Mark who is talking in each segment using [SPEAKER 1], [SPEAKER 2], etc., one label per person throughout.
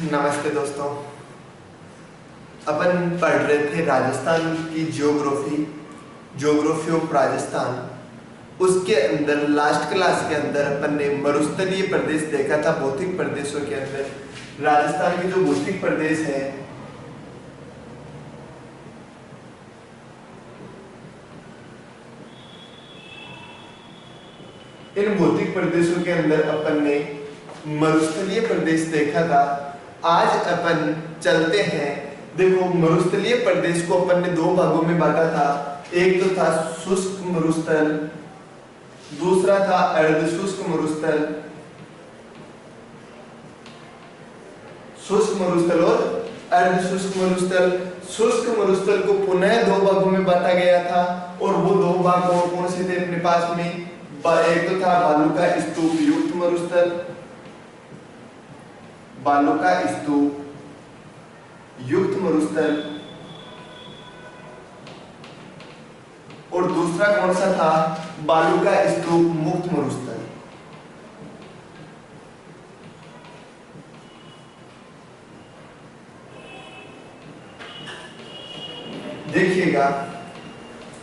[SPEAKER 1] नमस्ते दोस्तों। अपन पढ़ रहे थे राजस्थान की ज्योग्राफी ऑफ राजस्थान। उसके अंदर लास्ट क्लास के अंदर अपन ने मरुस्थलीय प्रदेश देखा था। भौतिक प्रदेशों के अंदर राजस्थान के जो भौतिक प्रदेश है, इन भौतिक प्रदेशों के अंदर अपन ने मरुस्थलीय प्रदेश देखा था। आज अपन चलते हैं। देखो, मरुस्थलीय प्रदेश को अपन ने दो भागों में बांटा था। एक तो था शुष्क मरुस्थल, दूसरा था अर्ध शुष्क मरुस्थल। शुष्क मरुस्थल और अर्ध शुष्क मरुस्थल। शुष्क मरुस्थल को पुनः दो भागों में बांटा गया था और वो दो भाग कौन से थे अपने पास में? एक तो था बालू का स्तूप युक्त मरुस्थल, बालू का स्तूप युक्त मरुस्थल, और दूसरा कौन सा था? बालू का स्तूप मुक्त मरुस्थल। देखिएगा,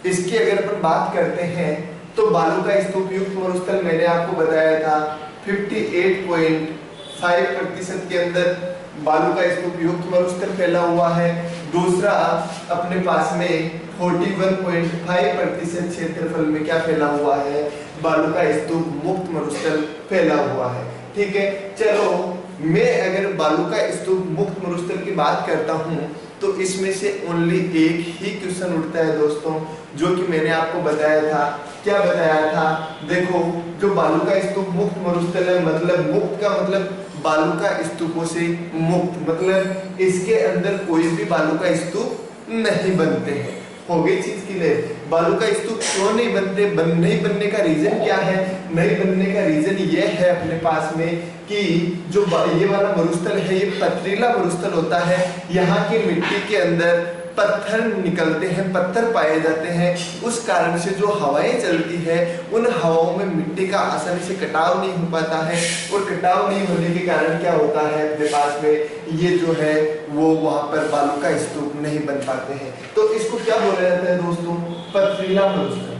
[SPEAKER 1] इसकी अगर अपन बात करते हैं तो बालू का स्तूप युक्त मरुस्थल मैंने आपको बताया था 58.5% के अंदर बालू का स्तूप युक्त मरुस्थल फैला हुआ है। दूसरा अपने पास में 41.5% क्षेत्रफल में क्या फैला हुआ है? बालू का स्तूप मुक्त मरुस्थल फैला हुआ है। ठीक है, चलो मैं अगर बालू का स्तूप मुक्त मरुस्थल की बात करता हूं तो इसमें से ओनली एक ही क्वेश्चन उठता है दोस्तों, जो कि मैंने आपको बताया था। क्या बताया था? देखो, जो बालू का स्तूप मुक्त मरुस्थल है, मतलब मुक्त का मतलब बालू का स्तूपों से मुक्त, मतलब इसके अंदर कोई भी बालू का स्तूप नहीं बनते हैं। हो गई चीज क्लियर? बालू का स्तूप क्यों नहीं बनते? नहीं बनने का रीजन क्या है? नहीं बनने का रीजन ये है अपने पास में कि जो ये वाला मरुस्थल है, ये पथरीला मरुस्थल होता है। यहाँ की मिट्टी के अंदर पत्थर निकलते हैं, पत्थर पाए जाते हैं। उस कारण से जो हवाएं चलती है, उन हवाओं में मिट्टी का आसानी से कटाव नहीं हो पाता है, और कटाव नहीं होने के कारण क्या होता है अपने पास में, ये जो है वो वहां पर बालू का स्तूप नहीं बन पाते हैं। तो इसको क्या बोला जाता है दोस्तों? पथरीला मरुस्थल।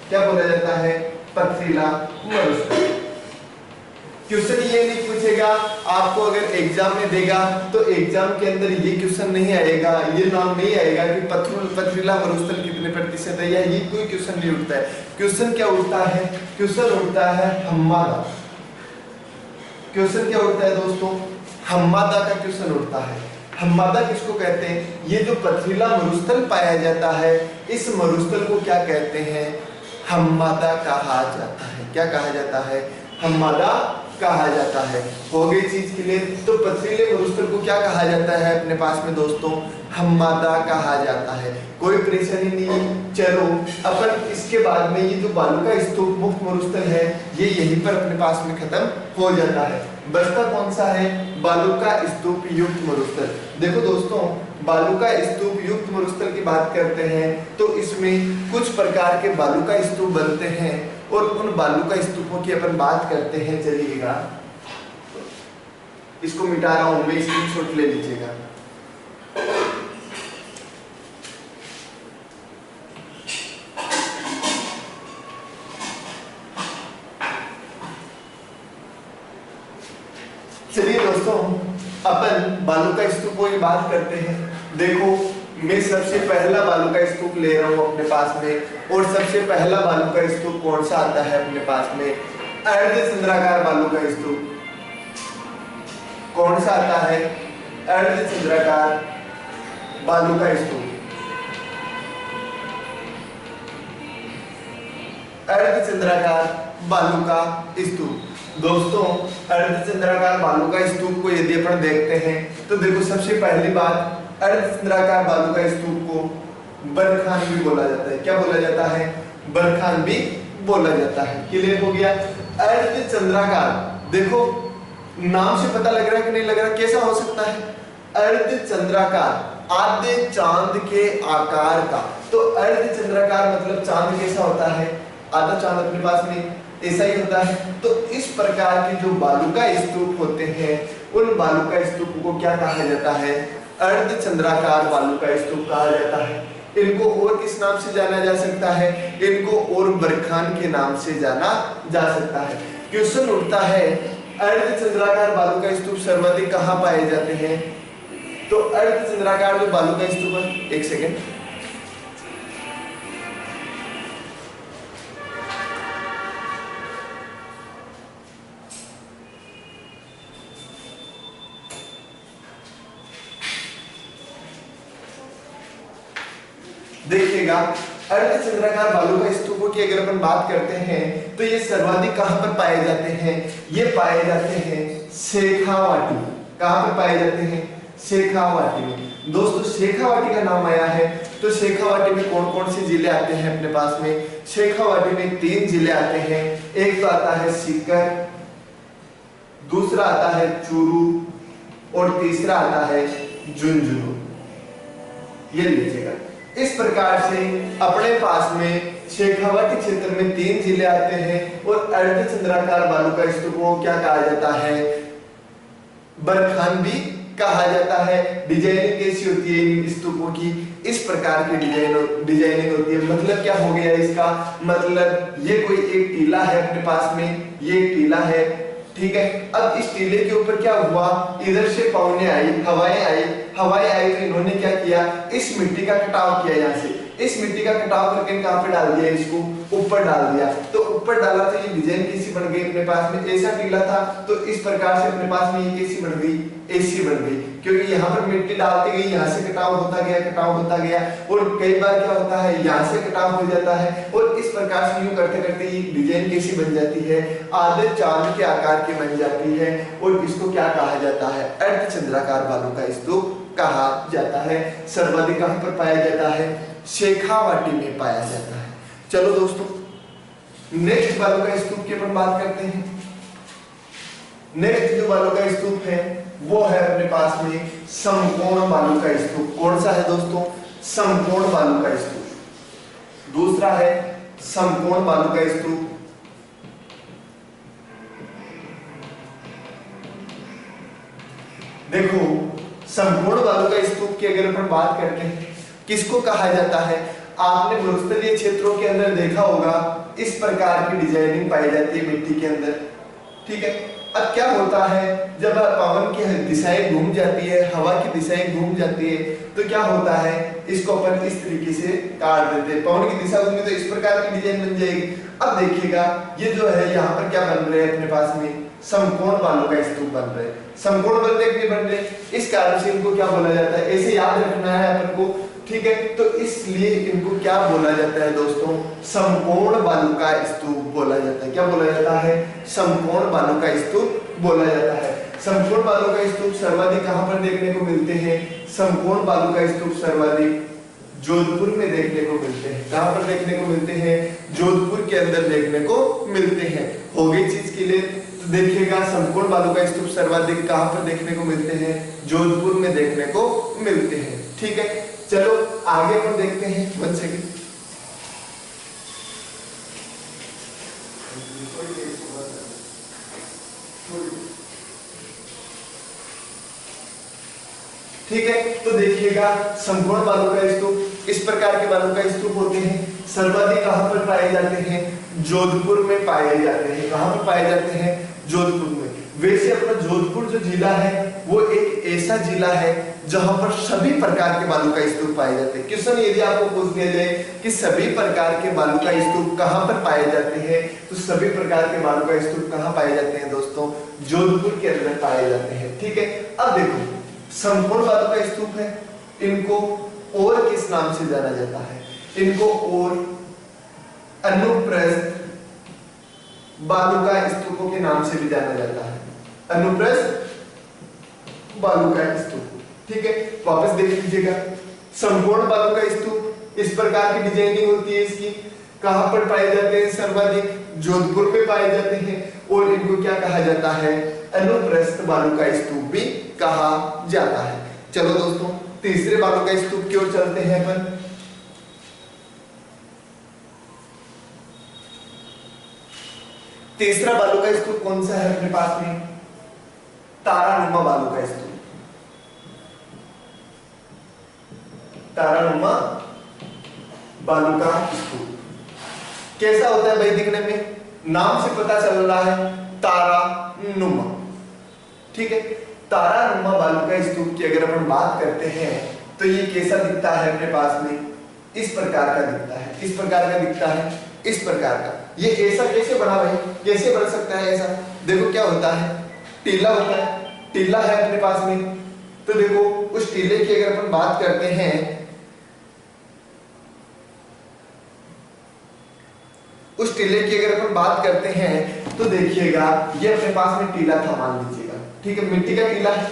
[SPEAKER 1] क्या बोला जाता है? पथरीला मरुस्थल। क्वेश्चन ये नहीं पूछेगा आपको, अगर एग्जाम में देगा तो एग्जाम के अंदर ये क्वेश्चन नहीं आएगा, ये नाम नहीं आएगा कि पथरीला मरुस्थल कितने प्रतिशत है, या ये कोई क्वेश्चन नहीं उठता है। क्वेश्चन क्या उठता है? क्वेश्चन उठता है हम्मादा। क्वेश्चन क्या उठता है दोस्तों? हम्मादा का क्वेश्चन उठता है। हम्मादा किसको कहते हैं? ये जो पथरीला मरुस्थल पाया जाता है, इस मरुस्थल को क्या कहते हैं? हम्मादा कहा जाता है। क्या कहा जाता है? हम्मादा कहा जाता है। हो गई चीज के लिए। तो पथरीले मरुस्थल को क्या कहा जाता है अपने पास में दोस्तों? हम्मादा कहा जाता है। कोई परेशानी नहीं। चलो अपन इसके बाद में ये जो बालू का स्तूप मुक्त मरुस्थल है, ये यहीं पर अपने पास में खत्म हो जाता है। बचता कौन सा है? बालू का स्तूप युक्त मरुस्थल। देखो दोस्तों, बालू का स्तूप युक्त मरुस्थल की बात करते हैं तो इसमें कुछ प्रकार के बालू का स्तूप बनते हैं, और उन बालू का स्तूपों की अपन बात करते हैं। चलिएगा, इसको मिटा रहा हूं मैं, स्क्रीनशॉट ले लीजिएगा। चलिए दोस्तों, अपन बालू का स्तूपों की बात करते हैं। देखो, मैं सबसे पहला बालू का स्तूप ले रहा हूं अपने पास में, और सबसे पहला बालू का स्तूप कौन सा आता है अपने पास में? अर्धचंद्राकार बालू का स्तूप। कौन सा आता है? अर्धचंद्राकार बालू का स्तूप। अर्धचंद्राकार बालू का स्तूप। दोस्तों, अर्धचंद्राकार बालू का स्तूप को यदि अपन देखते हैं तो देखो, सबसे पहली बात, अर्धचंद्राकार बालू का स्तूप को बरखान भी बोला जाता है। क्या बोला जाता है? बरखान भी बोला जाता है। क्लियर हो गया? अर्धचंद्राकार, देखो नाम से पता लग रहा है कि नहीं लग रहा? कैसा हो सकता है? अर्धचंद्राकार, आधे चांद के आकार का। तो अर्धचंद्राकार मतलब चांद कैसा होता है? आधा चांद अपने पास में ऐसा ही होता है। तो इस प्रकार के जो बालू का स्तूप होते हैं उन बालू का स्तूप को क्या कहा जाता है? अर्धचंद्राकार बालू का स्तूप कहा जाता है। इनको और किस नाम से जाना जा सकता है? इनको और बरखान के नाम से जाना जा सकता है। क्वेश्चन उठता है अर्धचंद्राकार बालू का स्तूप सर्वाधिक कहाँ पाए जाते हैं? तो अर्धचंद्राकार जो बालू का स्तूप है, एक सेकेंड, देखिएगा अर्धचंद्राकार बालू का स्तूपों की अगर अपन बात करते हैं तो ये सर्वाधिक कहां पर पाए जाते हैं? ये पाए जाते हैं शेखावाटी। कहां पर पाए जाते हैं? शेखावाटी में। दोस्तों शेखावाटी का नाम आया है तो शेखावाटी में कौन कौन से जिले आते हैं अपने पास में? शेखावाटी में 3 जिले आते हैं। एक तो आता है सीकर, दूसरा आता है चूरू और तीसरा आता है झुंझुनू। ये लीजिएगा, इस प्रकार से अपने पास में शेखावाटी क्षेत्र में 3 जिले आते हैं और अर्धचंद्राकार बालू का स्तूप को क्या कहा जाता है? बरखान भी कहा जाता है। डिजाइनिंग कैसी होती है इन स्तूपों की? इस प्रकार की डिजाइनिंग होती है। मतलब क्या हो गया इसका? मतलब ये कोई एक टीला है अपने पास में, ये एक टीला है, ठीक है। अब इस टीले के ऊपर क्या हुआ? इधर से पवनें आई, हवाएं आई तो इन्होंने क्या किया? इस मिट्टी का कटाव किया। यहाँ से इस मिट्टी का कटाव करके कहां पे डाल दिया? इसको ऊपर डाल दिया। तो ऊपर डाला तो ये डिजाइन कैसी बन गई? अपने पास में ऐसा टीला था तो इस प्रकार से अपने पास में ये कैसी बन गई? ऐसी बन गई, क्योंकि यहाँ पर मिट्टी डालती गई, यहाँ से कटाव होता गया और कई बार क्या होता है यहाँ से कटाव हो जाता है और इस प्रकार से यूं करते करते ये डिजाइन कैसी बन जाती है? आधे चांद के आकार की बन जाती है और इसको क्या कहा जाता है? अर्धचंद्राकार बालू का स्तूप कहा जाता है। सर्वाधिक कहां पर पाया जाता है? शेखावाटी में पाया जाता है। चलो दोस्तों नेक्स्ट बालू का स्तूप की अपन बात करते हैं। नेक्स्ट जो बालू का स्तूप है वो है अपने पास में समकोण बालू का स्तूप। कौन सा है दोस्तों? समकोण बालू का स्तूप। दूसरा है समकोण बालू का स्तूप। देखो समकोण बालू का स्तूप की अगर अपन बात करते हैं किसको कहा जाता है? आपने मरुस्थलीय क्षेत्रों के अंदर देखा होगा इस प्रकार की डिजाइनिंग पाई जाती है मिट्टी के अंदर, ठीक है। अब क्या होता है जब पवन की दिशाएं घूम जाती है, हवा की दिशाएं घूम जाती है तो क्या होता है? इसको अपन इस तरीके से काट देते हैं। पवन की दिशा घूमी तो इस प्रकार की डिजाइन बन जाएगी। अब देखिएगा ये जो है यहाँ पर क्या बन रहे हैं? अपने पास में समकोण बालू का स्तूप बन रहे हैं। समकोण बन रहे, इस कारण से इनको क्या बोला जाता है? ऐसे याद रखना है अपन को, ठीक है। तो इसलिए इनको क्या बोला जाता है दोस्तों? समकोण बालू का स्तूप बोला जाता है। क्या बोला जाता है? समकोण बालू का स्तूप बोला जाता है। समकोण बालू का स्तूप सर्वाधिक कहां पर देखने को मिलते हैं? समकोण बालू का स्तूप सर्वाधिक जोधपुर में देखने को मिलते हैं। कहां पर देखने को मिलते हैं? जोधपुर के अंदर देखने को मिलते हैं। हो गई चीज के लिए तो देखिएगा समकोण बालू का स्तूप सर्वाधिक कहां पर देखने को मिलते हैं? जोधपुर में देखने को मिलते हैं, ठीक है। चलो आगे हम देखते हैं। 1 सेकंड। ठीक है, तो देखिएगा समकोण बालू का स्तूप, इस प्रकार के बालू का स्तूप होते हैं। सर्वाधिक कहां पर पाए जाते हैं? जोधपुर में पाए जाते हैं। कहां पर पाए जाते हैं? जोधपुर में। वैसे अपना जोधपुर जो जिला है वो एक ऐसा जिला है जहां पर सभी प्रकार के बालू का स्तूप पाए जाते हैं। क्वेश्चन यदि आपको पूछ दिया जाए कि सभी प्रकार के बालू का स्तूप कहां पर पाए जाते हैं तो सभी प्रकार के बालू का स्तूप कहां पाए जाते हैं दोस्तों? जोधपुर के अंदर पाए जाते हैं, ठीक है। अब देखो समकोण बालू का स्तूप है, इनको और किस नाम से जाना जाता है? इनको और अनुप्रस्थ बालू का स्तूपों के नाम से भी जाना जाता है। अनुप्रस्थ बालू का स्तूप, ठीक है। वापस देख लीजिएगा समकोण बालू का स्तूप, इस प्रकार की डिजाइनिंग होती है इसकी। कहां पर पाए जाते हैं? सर्वाधिक जोधपुर में पाए जाते हैं और इनको क्या कहा जाता है? अनुप्रस्थ बालू का स्तूप भी कहा जाता है। चलो दोस्तों तीसरे बालू का स्तूप की ओर चलते हैं अपन। तीसरा बालू का स्तूप कौन सा है अपने पास में? तारानुमा बालू का स्तूप। तारानुमा बालू का स्तूप कैसा होता है भाई दिखने में? नाम से पता चल रहा है तारानुमा, ठीक है। तारानुमा बालू का स्तूप की अगर अपन बात करते हैं तो ये कैसा दिखता है अपने पास में? इस प्रकार का दिखता है। किस प्रकार का दिखता है? इस प्रकार का। ये ऐसा कैसे बना भाई? कैसे बन सकता है ऐसा? देखो क्या होता है, टीला होता है, टीला है अपने पास में, तो देखो उस टीले की अगर अपन बात करते हैं, उस टीले की अगर अपन बात करते हैं तो देखिएगा ये अपने पास में टीला था मान लीजिएगा, ठीक है, मिट्टी का टीला है।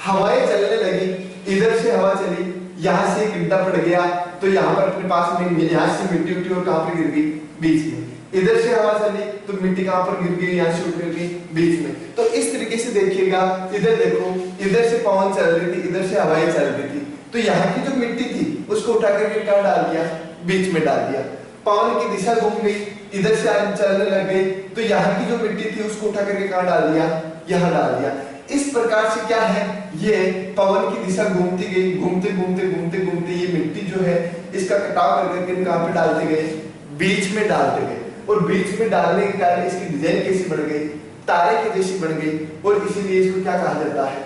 [SPEAKER 1] हवाएं चलने लगी, इधर से हवा चली, यहाँ से गड्ढा पड़ गया तो यहाँ पर अपने पास में यहाँ से मिट्टी उठी और कहाँ पर गिर गई? बीच में। इधर से हवा चली तो मिट्टी कहाँ पर गिर गई? यहाँ से उठ गिर गई बीच में। तो इस तरीके से देखिएगा, इधर देखो, इधर से पवन चल रही थी, इधर से हवाएं चल रही थी, तो यहाँ की जो मिट्टी थी उसको उठा करके कहाँ डाल दिया? बीच में डाल दिया। पवन की दिशा घूम गई, इधर से चलने लग गई, तो यहाँ की जो मिट्टी थी उसको उठा करके कहाँ डाल दिया? यहाँ डाल दिया। इस प्रकार से क्या है, ये पवन की दिशा घूमती गई, घूमते घूमते घूमते घूमते ये मिट्टी जो है इसका कटाव करके कहाँ पे डालते गए? बीच में डालते गए। और बीच में डालने के कारण इसकी डिजाइन कैसी बन गई? तारे की जैसी बन गई, और इसीलिए इसको क्या कहा जाता है?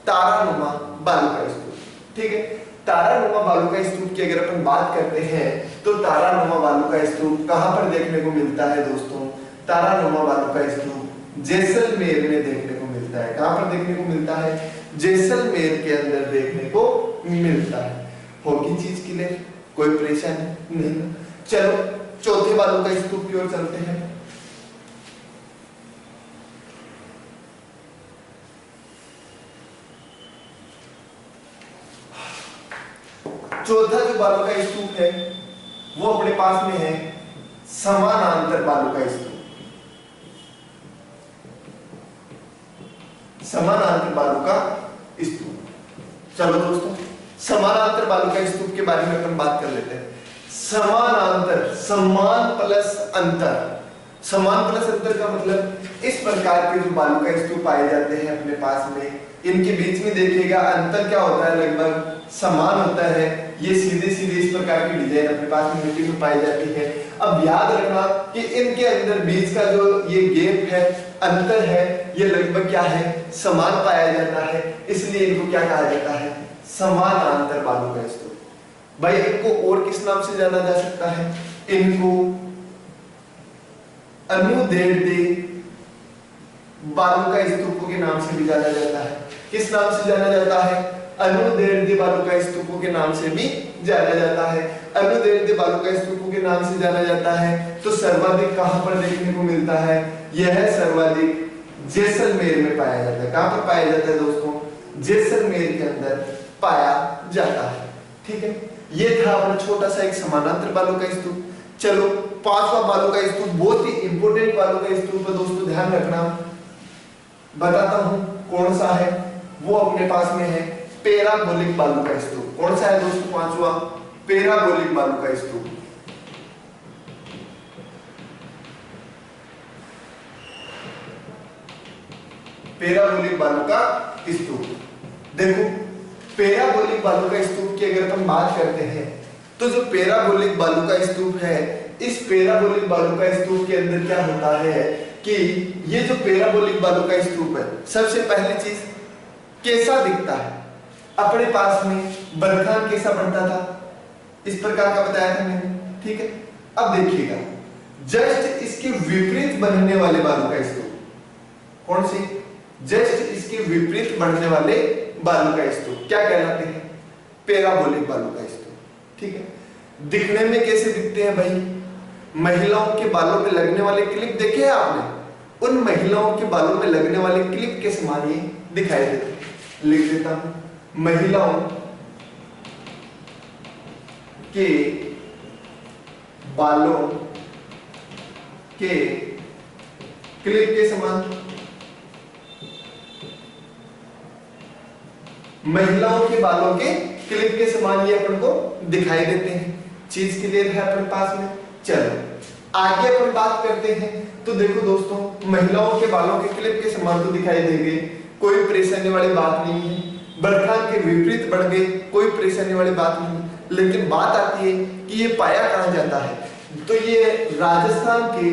[SPEAKER 1] तारानुमा बालू का स्तूप, ठीक है। तारानुमा बालू का स्तूप की अगर अपन बात करते हैं तो तारानुमा बालू का स्तूप कहाँ पर देखने को मिलता है दोस्तों? तारानुमा बालू का स्तूप जैसलमेर में देखने को मिलता है। कहाँ पर देखने को मिलता है? जैसलमेर के अंदर देखने को मिलता है। होगी चीज क्लियर? कोई परेशानी नहीं। चलो चौथे बालू का स्तूप की ओर चलते हैं। चौथा जो बालू का स्तूप है वो अपने पास में है समानांतर बालू का स्तूप। समानांतर बालू का स्तूप। चलो दोस्तों समानांतर बालू का स्तूप के बारे में अपन बात कर लेते हैं। समानांतर, समान प्लस अंतर। समान प्लस अंतर का मतलब इस प्रकार के जो बालू का स्तूप पाए जाते हैं अपने पास में, इनके बीच में देखिएगा अंतर क्या होता है? लगभग समान होता है। ये सीधे सीधे इस प्रकार की डिजाइन अपने पास में मिट्टी में पाई जाती है। अब याद रखना कि इनके अंदर बीच का जो ये गैप है, अंतर है, ये लगभग क्या है? समान पाया जाता है, इसलिए इनको क्या कहा जाता है? समानांतर बालू का स्तूप। भाई इनको और किस नाम से जाना जा सकता है? इनको अनुदैर्ध्य बालू का स्तूपों के नाम से भी जाना जाता है। किस नाम से जाना जाता है? अनुदैर्ध्य बालू का स्तूपों के नाम से भी जाना जाता है। अनुदैर्ध्य बालू का स्तूपों के नाम से जाना जाता है तो सर्वाधिक कहां पर देखने को मिलता है? यह सर्वाधिक जैसलमेर में पाया जाता है। कहां पर पाया जाता है दोस्तों? जैसलमेर के अंदर पाया जाता है, ठीक है। ये था अपना छोटा सा एक समानांतर बालू का स्तूप। चलो पांचवा बालू का स्तूप बहुत ही इंपोर्टेंट बालू का स्तूप है दोस्तों, ध्यान रखना। बताता हूं कौन सा है। वो अपने पास में है पैराबोलिक बालू का स्तूप। कौन सा है दोस्तों? पांचवा पैराबोलिक बालू का स्तूप। पैराबोलिक बालू का स्तूप। देखो पैराबोलिक बालू का स्तूप की अगर हम बात करते हैं तो जो पैराबोलिक बालू का स्तूप है, इस पैराबोलिक बालू का स्तूप के अंदर क्या होता है कि ये जो पैराबोलिक बालू का स्तूप है, सबसे पहली चीज कैसा दिखता है? अपने पास में बरखान कैसा बनता था? इस प्रकार का बताया था मैंने, ठीक है। अब देखिएगा जस्ट इसके विपरीत बनने वाले बालू का स्तूप, कौन सी? जस्ट इसके विपरीत बनने वाले बालू का स्तूप क्या कहलाते हैं? पैराबोलिक बालू का स्तूप, ठीक है। दिखने में कैसे दिखते हैं भाई? महिलाओं के बालों पे लगने वाले क्लिप देखे हैं आपने? उन महिलाओं के बालों पे लगने वाले क्लिप के समान ये दिखाई देते हैं। लिख देता हूं, महिलाओं के बालों के क्लिप के समान। महिलाओं के बालों के क्लिप के समान ये अपन को दिखाई देते हैं। चीज क्लियर है अपने पास में? चलो आगे अपन बात करते हैं तो देखो दोस्तों, महिलाओं के बालों के क्लिप के समान तो दिखाई देंगे, कोई परेशानी वाली बात नहीं है। बरखान के विपरीत बढ़ गए, कोई परेशानी वाली बात नहीं। लेकिन बात आती है कि ये पाया कहाँ जाता है, तो ये राजस्थान के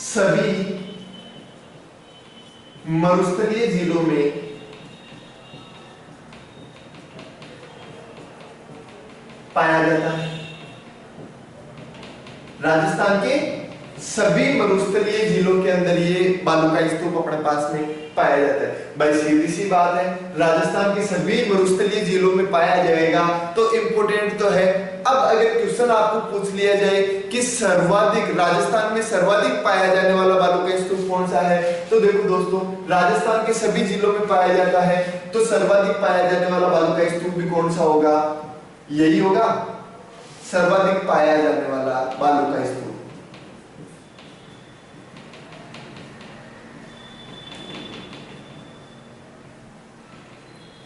[SPEAKER 1] सभी मरुस्थलीय जिलों में पाया जाता है। राजस्थान के सभी मरुस्थलीय जिलों के अंदर ये बालू का स्तूप अपने पास में पाया जाता है। भाई सीधी सी बात है, राजस्थान के सभी मरुस्थलीय जिलों में पाया जाएगा तो इम्पोर्टेंट तो है। अब अगर क्वेश्चन आपको पूछ लिया जाए कि सर्वाधिक राजस्थान में सर्वाधिक पाया जाने वाला बालू का स्तूप कौन सा है, तो देखो दोस्तों, राजस्थान के सभी जिलों में पाया जाता है, तो सर्वाधिक पाया जाने वाला बालू का स्तूप भी कौन सा होगा, यही होगा, सर्वाधिक पाया जाने वाला बालू का स्तूप।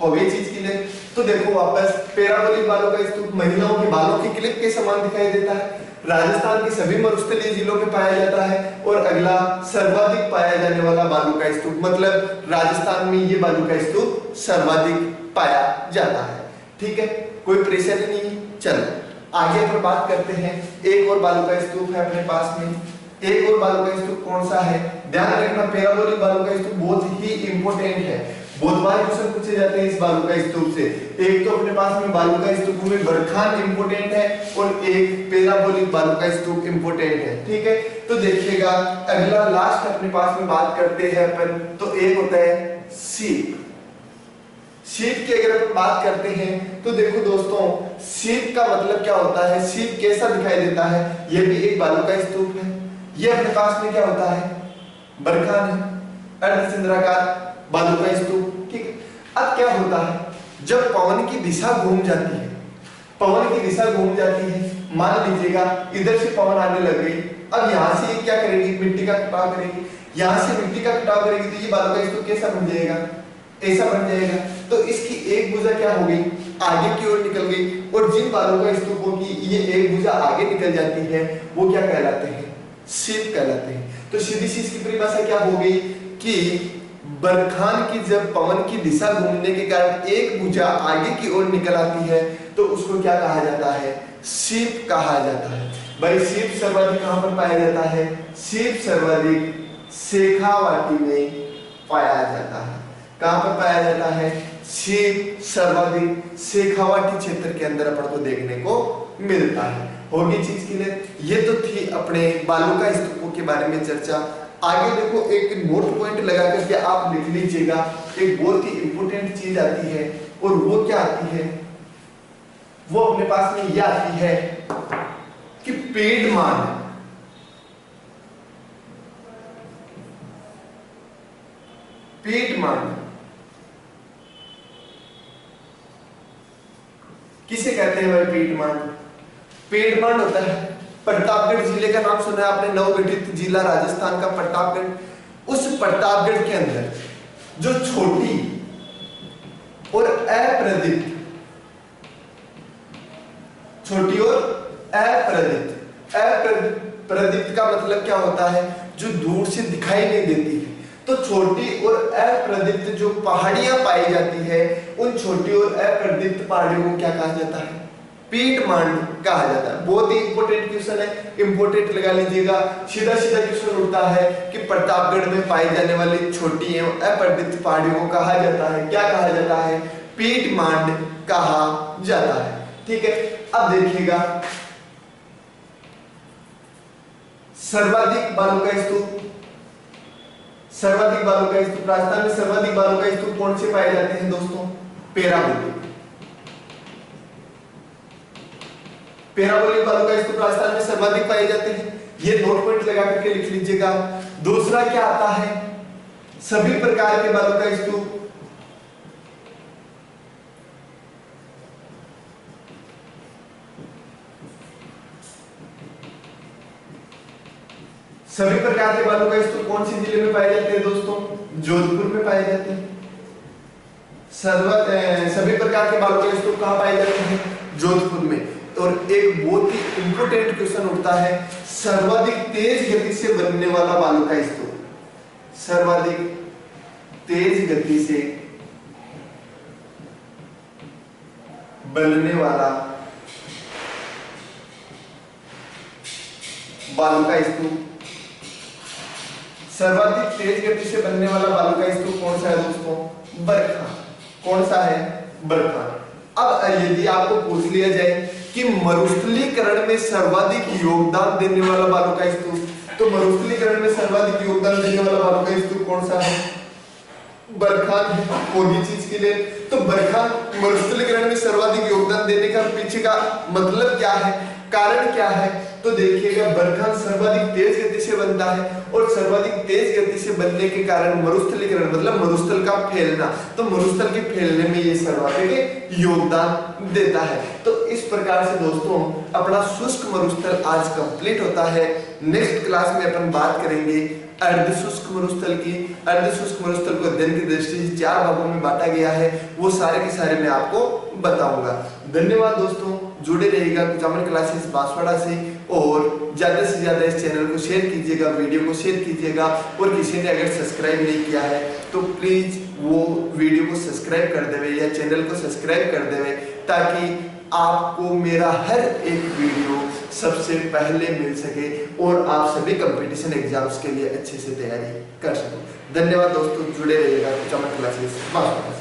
[SPEAKER 1] हो गई चीज के लिए। तो देखो वापस, पैराबोलिक बालों का स्तूप महिलाओं के बालों की क्लिप के समान दिखाई देता है, राजस्थान के सभी मरुस्थलीय जिलों में पाया जाता है। और अगला, सर्वाधिक पाया जाने वाला बालू का स्तूप, मतलब राजस्थान में ये बालू का स्तूप सर्वाधिक पाया जाता है। ठीक है, कोई परेशानी नहीं। चलो आगे पर बात करते हैं। एक और बालू का स्तूप है अपने पास में, एक और बालू का स्तूप कौन सा है, ध्यान रखना, पैराबोलिक बालू का स्तूप बहुत ही इंपॉर्टेंट है, बहुत बार क्वेश्चन पूछे जाते हैं इस बालू का स्तूप से। एक तो अपने पास में बालू का स्तूप में बरखान इंपोर्टेंट है और एक पैराबोलिक बालू का स्तूप इंपोर्टेंट है। ठीक है, तो देखिएगा अगला लास्ट अपने पास में बात करते हैं अपन, तो एक होता है सीप। सीप की अगर अपन बात करते हैं तो देखो दोस्तों, सीप का मतलब क्या होता है, सीप कैसा दिखाई देता है, यह भी एक बालू का स्तूप है। यह अपने पास में क्या होता है, बरखान है, अर्धचंद्राकार बालू का स्तूप। ठीक है, अब क्या होता है, जब पवन की दिशा घूम जाती है, पवन की दिशा घूम जाती है, मान लीजिएगा इधर से पवन आने लग गई, अब यहाँ से ये क्या करेगी, मिट्टी का कटाव करेगी, यहाँ से मिट्टी का कटाव करेगी, तो ये बालू का स्तूप कैसा बन जाएगा, ऐसा बन जाएगा। तो इसकी एक भुजा क्या हो गई, आगे की ओर निकल गई, और जिन बालू का स्तूपों की ये एक भुजा आगे निकल जाती है वो क्या कहलाते हैं, सीप कहलाते हैं। तो सीधी सी इसकी परिभाषा क्या हो गई कि बरखान की जब पवन की दिशा घूमने के कारण एक भुजा आगे की ओर निकल आती है तो उसको क्या कहा जाता है, सीप कहा जाता है। भाई सीप सर्वाधिक कहां पर पाया जाता है, सीप सर्वाधिक शेखावाटी में पाया जाता है। कहां पर पाया जाता है, सीप सर्वाधिक शेखावाटी क्षेत्र के अंदर अपन को देखने को मिलता है। होगी चीज के लिए। ये तो थी अपने बालू का स्तूपों के बारे में चर्चा। आगे देखो एक नोट पॉइंट लगा करके आप लिख लीजिएगा, एक बहुत ही इंपॉर्टेंट चीज आती है, और वो क्या आती है, वो अपने पास में ये आती है कि पेड़मान, पेड़मान किसे कहते हैं भाई, पेड़मान, पेड़मान होता है प्रतापगढ़ जिले का नाम सुना है आपने, नवगठित जिला राजस्थान का प्रतापगढ़। उस प्रतापगढ़ के अंदर जो छोटी और अप्रदीप्त, छोटी और अप्रदीप्त, अप्रदीप्त का मतलब क्या होता है, जो दूर से दिखाई नहीं देती है। तो छोटी और अप्रदीप्त जो पहाड़ियां पाई जाती है, उन छोटी और अप्रदीप्त पहाड़ियों को क्या कहा जाता है, पेड़मान कहा जाता है। बहुत ही इंपॉर्टेंट क्वेश्चन है, इंपॉर्टेंट लगा लीजिएगा। सीधा सीधा क्वेश्चन उठता है कि प्रतापगढ़ में पाई जाने वाली छोटी एवं अप्रदीप्त पहाड़ियों को कहा जाता है, क्या कहा जाता है, पेड़मान कहा जाता है। ठीक है, अब देखिएगा सर्वाधिक बालू का स्तूप, सर्वाधिक बालू का स्तूप राजस्थान में सर्वाधिक बालू का स्तूप कौन से पाए जाते हैं दोस्तों, पैराबोलिक, पैराबोलिक बालू का स्तूप राजस्थान में सर्वाधिक पाए जाते हैं। ये नोट पॉइंट लगा करके लिख लीजिएगा। दूसरा क्या आता है, सभी प्रकार के बालू का स्तूप, सभी प्रकार के बालू का स्तूप कौन से जिले में पाए जाते हैं दोस्तों, जोधपुर में पाए जाते हैं। सभी प्रकार के बालू का स्तूप कहां पाए जाते हैं, जोधपुर में। और एक बहुत ही इंपॉर्टेंट क्वेश्चन उठता है, सर्वाधिक तेज गति से बनने वाला बालू का स्तूप, सर्वाधिक तेज गति से बनने वाला बालू का स्तूप, सर्वाधिक तेज गति से बनने वाला बालू का स्तूप कौन सा है दोस्तों? बरखा। कौन सा है? बरखा। अब यदि आपको पूछ लिया जाए कि मरुस्थलीकरण में सर्वाधिक योगदान देने वाला बालू का स्तूप, तो मरुस्थलीकरण में सर्वाधिक योगदान देने वाला बालू का स्तूप कौन सा है? बरखान है। कोई चीज के लिए तो बरखान मरुस्थलीकरण में सर्वाधिक योगदान देने का पीछे का मतलब क्या है, कारण क्या है? तो देखिएगा, बरखान सर्वाधिक तेज गति से बनता है और सर्वाधिक तेज गति से बनने के कारण मरुस्थलीकरण मतलब मरुस्थल का फैलना, तो मरुस्थल के फैलने में ये सर्वाधिक योगदान देता है। तो इस प्रकार से दोस्तों अपना शुष्क मरुस्थल आज कंप्लीट होता है। नेक्स्ट क्लास में अपन बात करेंगे अर्धशुष्क मरुस्थल की। अर्धशुष्क मरुस्थल को अध्ययन की दृष्टि से 4 भागों में बांटा गया है, वो सारे के सारे मैं आपको बताऊंगा। धन्यवाद दोस्तों, जुड़े रहिएगा कुचामन क्लासेस बांसवाड़ा से और ज्यादा से ज्यादा इस चैनल को शेयर कीजिएगा, वीडियो को शेयर कीजिएगा और किसी ने अगर सब्सक्राइब नहीं किया है तो प्लीज वो वीडियो को सब्सक्राइब कर देवे या चैनल को सब्सक्राइब कर देवे, ताकि आपको मेरा हर एक वीडियो सबसे पहले मिल सके और आप सभी कंपटीशन एग्जाम्स के लिए अच्छे से तैयारी कर सको। धन्यवाद दोस्तों, जुड़े रहिएगा कुचामन क्लासेस बांसवाड़ा।